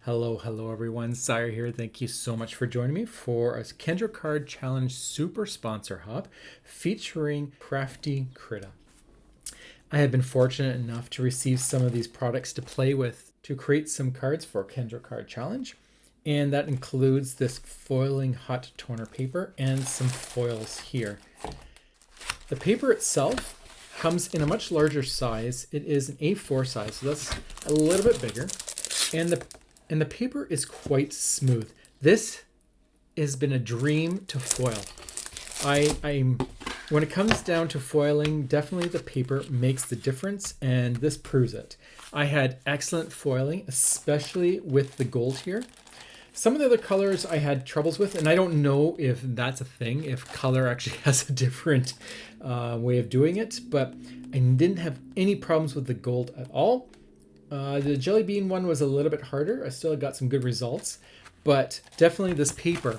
Hello everyone. Sire here. Thank you so much for joining me for a Kendra Card Challenge Super Sponsor Hub featuring Crafty Critta. I have been fortunate enough to receive some of these products to play with to create some cards for Kendra Card Challenge, and that includes this foiling hot toner paper and some foils here. The paper itself comes in a much larger size. It is an A4 size, so that's a little bit bigger, and the paper is quite smooth. This has been a dream to foil. When it comes down to foiling, definitely the paper makes the difference, and this proves it. I had excellent foiling, especially with the gold here. Some of the other colors I had troubles with, and I don't know if that's a thing, if color actually has a different way of doing it, but I didn't have any problems with the gold at all. The jelly bean one was a little bit harder. I still got some good results, but definitely this paper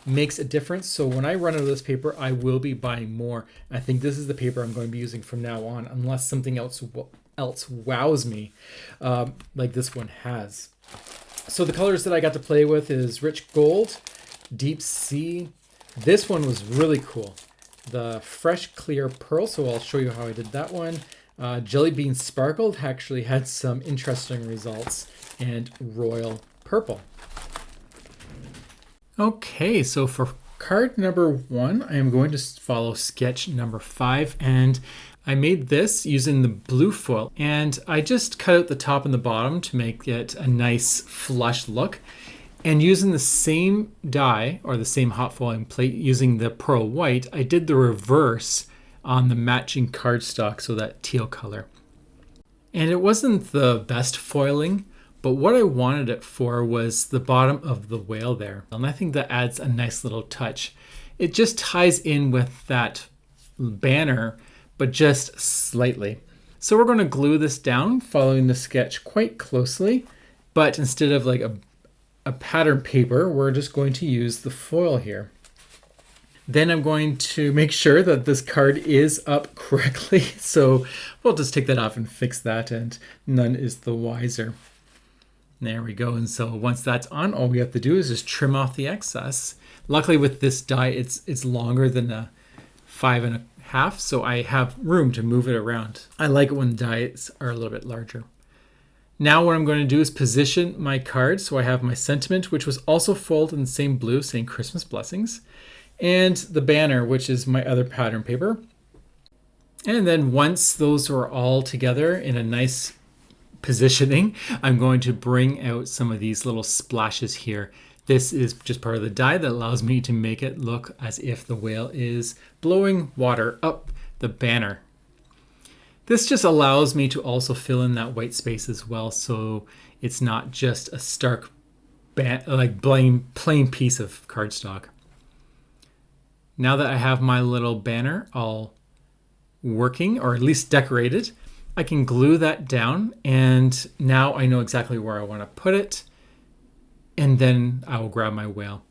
makes a difference. So when I run out of this paper, I will be buying more. I think this is the paper I'm going to be using from now on, unless something else wows me, like this one has. So the colors that I got to play with is Rich Gold, Deep Sea. This one was really cool. The Fresh Clear Pearl, so I'll show you how I did that one. Jelly Bean Sparkled actually had some interesting results, and Royal Purple. Okay, so for card number 1, I am going to follow sketch number 5, and I made this using the blue foil, and I just cut out the top and the bottom to make it a nice flush look. And using the same die, or the same hot foiling plate, using the pearl white, I did the reverse on the matching cardstock, so that teal color. And it wasn't the best foiling, but what I wanted it for was the bottom of the whale there. And I think that adds a nice little touch. It just ties in with that banner, but just slightly. So we're going to glue this down following the sketch quite closely, but instead of like a pattern paper, we're just going to use the foil here. Then I'm going to make sure that this card is up correctly. So we'll just take that off and fix that, and none is the wiser. There we go. And so once that's on, all we have to do is just trim off the excess. Luckily with this die, it's longer than a 5.5, so I have room to move it around. I like it when the dies are a little bit larger. Now what I'm going to do is position my card. So I have my sentiment, which was also folded in the same blue, saying Christmas blessings, and the banner, which is my other pattern paper. And then once those are all together in a nice positioning, I'm going to bring out some of these little splashes here. This is just part of the die that allows me to make it look as if the whale is blowing water up the banner. This just allows me to also fill in that white space as well, so it's not just a stark plain piece of cardstock. Now that I have my little banner all working, or at least decorated, I can glue that down, and now I know exactly where I want to put it, and then I will grab my whale.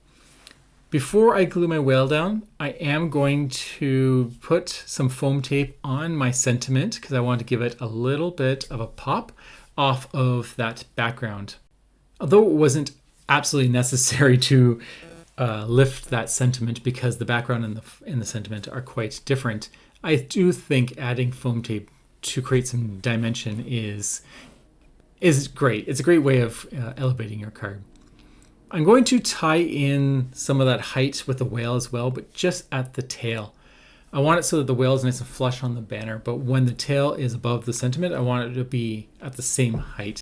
Before I glue my whale down, I am going to put some foam tape on my sentiment because I want to give it a little bit of a pop off of that background. Although it wasn't absolutely necessary to lift that sentiment because the background and the sentiment are quite different, I do think adding foam tape to create some dimension is great. It's a great way of elevating your card. I'm going to tie in some of that height with the whale as well, but just at the tail. I want it so that the whale is nice and flush on the banner, but when the tail is above the sentiment, I want it to be at the same height.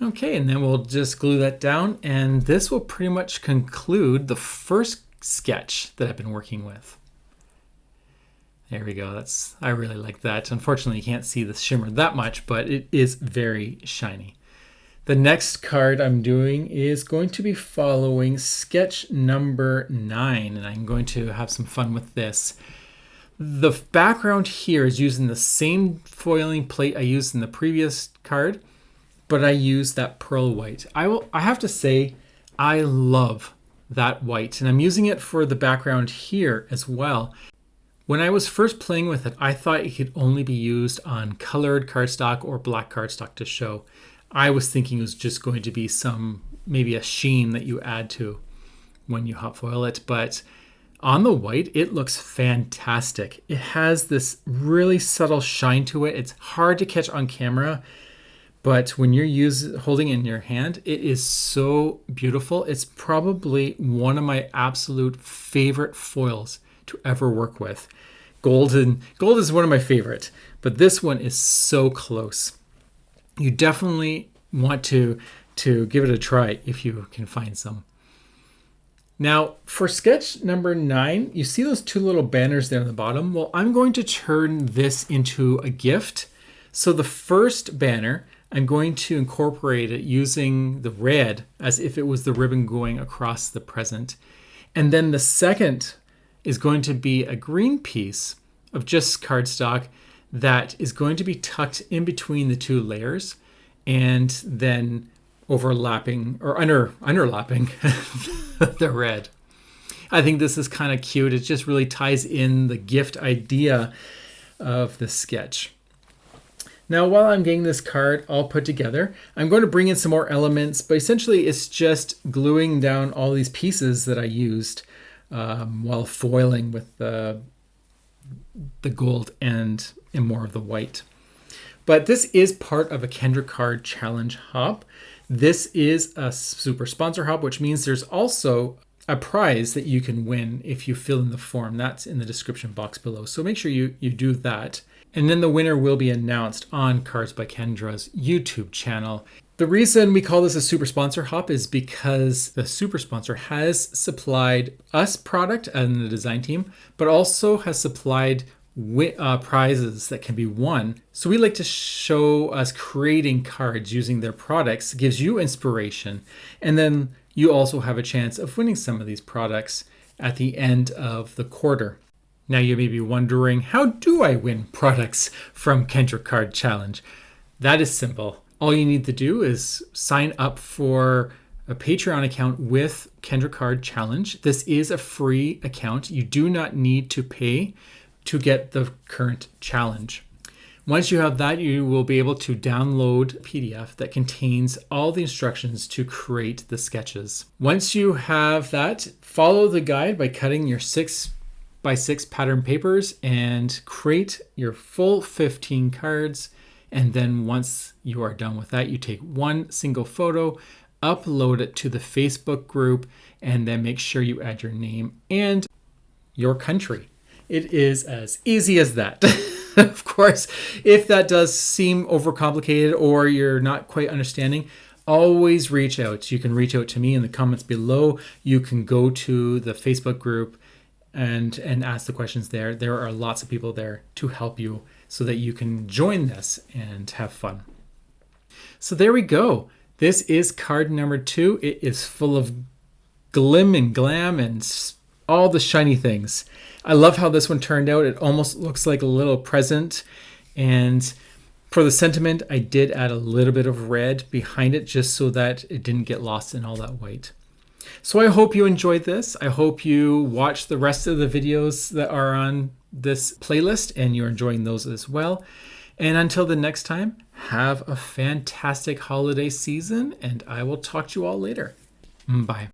Okay, and then we'll just glue that down, and this will pretty much conclude the first sketch that I've been working with. There we go. I really like that. Unfortunately, you can't see the shimmer that much, but it is very shiny. The next card I'm doing is going to be following sketch number 9, and I'm going to have some fun with this. The background here is using the same foiling plate I used in the previous card, but I use that pearl white. I have to say, I love that white, and I'm using it for the background here as well. When I was first playing with it, I thought it could only be used on colored cardstock or black cardstock to show. I was thinking it was just going to be some maybe a sheen that you add to when you hot foil it. But on the white, it looks fantastic. It has this really subtle shine to it. It's hard to catch on camera, but when you're holding it in your hand, it is so beautiful. It's probably one of my absolute favorite foils to ever work with. Gold is one of my favorite, but this one is so close. You definitely want to give it a try if you can find some. Now, for sketch number 9, you see those 2 little banners there on the bottom? Well, I'm going to turn this into a gift. So the first banner, I'm going to incorporate it using the red as if it was the ribbon going across the present. And then the second is going to be a green piece of just cardstock that is going to be tucked in between the 2 layers and then overlapping or underlapping the red. I think this is kind of cute. It just really ties in the gift idea of the sketch. Now, while I'm getting this card all put together, I'm going to bring in some more elements, but essentially it's just gluing down all these pieces that I used while foiling with the gold and more of the white. But this is part of a Kendra Card Challenge hop. This is a super sponsor hop, which means there's also a prize that you can win if you fill in the form. That's in the description box below. So make sure you do that. And then the winner will be announced on Cards by Kendra's YouTube channel. The reason we call this a super sponsor hop is because the super sponsor has supplied us product and the design team, but also has supplied prizes that can be won. So we like to show us creating cards using their products. It gives you inspiration. And then you also have a chance of winning some of these products at the end of the quarter. Now you may be wondering, how do I win products from Kendra Card Challenge? That is simple. All you need to do is sign up for a Patreon account with Kendra Card Challenge. This is a free account. You do not need to pay to get the current challenge. Once you have that, you will be able to download a PDF that contains all the instructions to create the sketches. Once you have that, follow the guide by cutting your 6x6 pattern papers and create your full 15 cards. And then once you are done with that, you take one single photo, upload it to the Facebook group, and then make sure you add your name and your country. It is as easy as that. Of course, if that does seem overcomplicated or you're not quite understanding, always reach out. You can reach out to me in the comments below. You can go to the Facebook group and ask the questions there. There are lots of people there to help you so that you can join this and have fun. So there we go. This is card number 2. It is full of glim and glam and all the shiny things. I love how this one turned out. It almost looks like a little present. And for the sentiment, I did add a little bit of red behind it just so that it didn't get lost in all that white. So I hope you enjoyed this. I hope you watch the rest of the videos that are on this playlist and you're enjoying those as well. And until the next time, have a fantastic holiday season and I will talk to you all later. Bye.